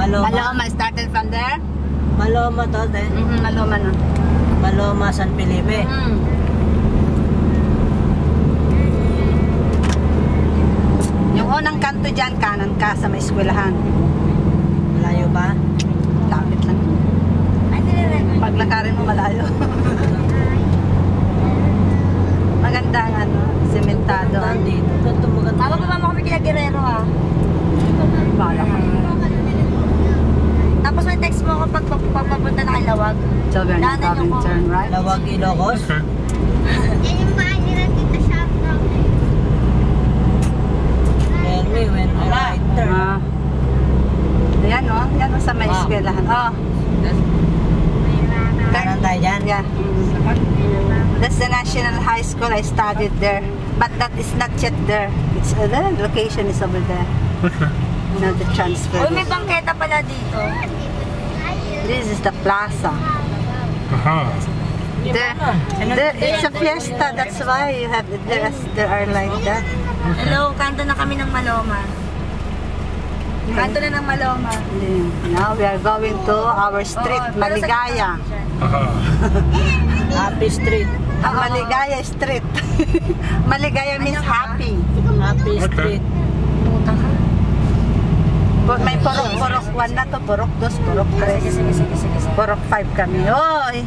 Maloma started from there? Maloma to, Maloma na. Maloma, San Felipe. Yung unang kanto dyan, kanan ka sa may eskwelahan. Malayo ba? Lapit lang. Paglakarin mo malayo. Maganda ang sementado. Tama pa mo kami kila Guerrero ha. Bala ka. Tapos may text mo ako pag papunta na kay Lawag. So we're not having turn right. Lawag, Ilocos. Yan yung bahay nila Tita Shopra. Tell me when I right turn. Yan o. Yan o sa may eskwelahan. Oh. Kanan tayo dyan? Yeah. That's the National High School. I studied there. But that is not yet there. It's the location is over there. You know, the transfer. Uy, may bangketa pala dito. This is the plaza. It's a fiesta. That's why you have there are like that. Hello, kanto na kami ng Maloma. Kanto na ng Maloma. Now we are going to our street, Maligaya. Happy Street. Maligaya Street. Maligaya means happy. Happy Street. Puta ka. May porok 1 na to, porok 2, porok 3. Porok 5 kami. Oy!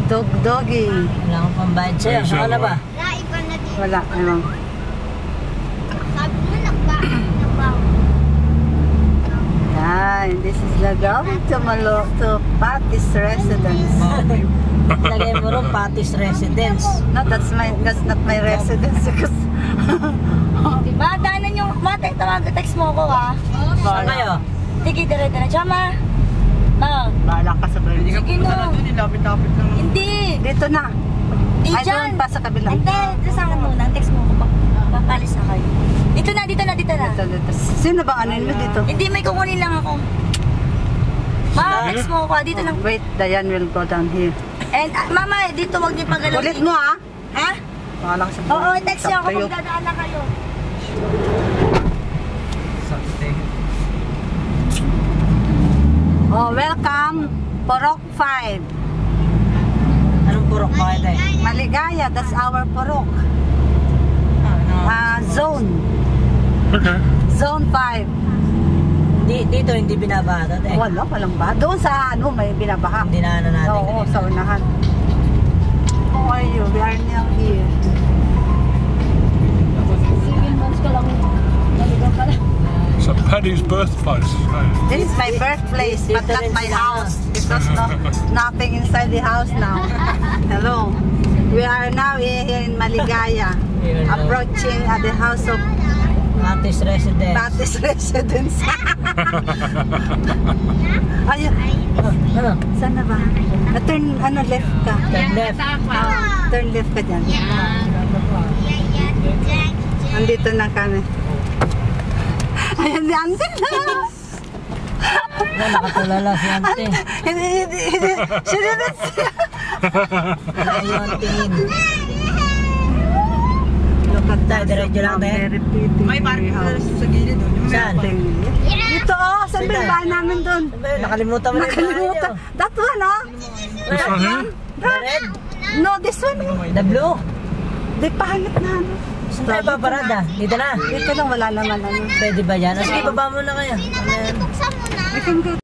Dog-doggy. Wala akong pambayad sa'yo. Saan ka na ba? Wala, ewan. Sabi mo, nagbaw. Yan, this is the going to Patty's residence. Lagay mo rin Patty's residence. No, that's not my residence. Diba? Daanan yung mate, text mo ako ha. Saan kayo? Sige, dire-dire. Chama. Bahala ka sa birthday. Sige na. Hindi. Dito na. Di Ay, dyan. doon pa sa kabila. Hindi, sa akin muna. Text mo ako. Papalis na kayo. Dito na. Dito. Sino bang ano yun dito? Hindi, may kukunin lang ako. Text mo ako. Dito lang. Wait, Diane will go down here. And, mama, dito wag niyo pagalawin. Ulit mo ha? Ha? Baka lang sa Oo, text niyo ako kung dadaan na kayo. Oh, welcome. Porok 5. Anong purok mo kayo tayo? Maligaya, that's our porok. Zone. Zone 5. Dito hindi binabaha ito eh. Walang ba? Doon sa may binabaha. Hindi na natin. Oo, sa unahan. How are you? We are now here. So Paddy's birthplace. This is my birthplace, but not my house. Because nothing inside the house now. Hello. We are now here in Maligaya, approaching at the house of Patty's residence. Patty's residence. Ayun. Ano? Saan na ba? Turn, left ka. Turn left. Turn left ka dyan. Andito na kami. Ayan, Ante na. Nakatulala si Ante. Hindi. She didn't see. Ayaw ang tingin. Look at that. Diretso lang tayo. Very pretty. May parking sa gilid. Saan? Dito saan ba yung bahay namin doon? Nakalimutan mo na yung Nakalimutan. That one This one here? Red? No, this one. The blue? Di pangit na Saan tayo paparada? Dito na. Dito lang, wala naman Pwede ba yan? Sige, baba mo na kayo. We can go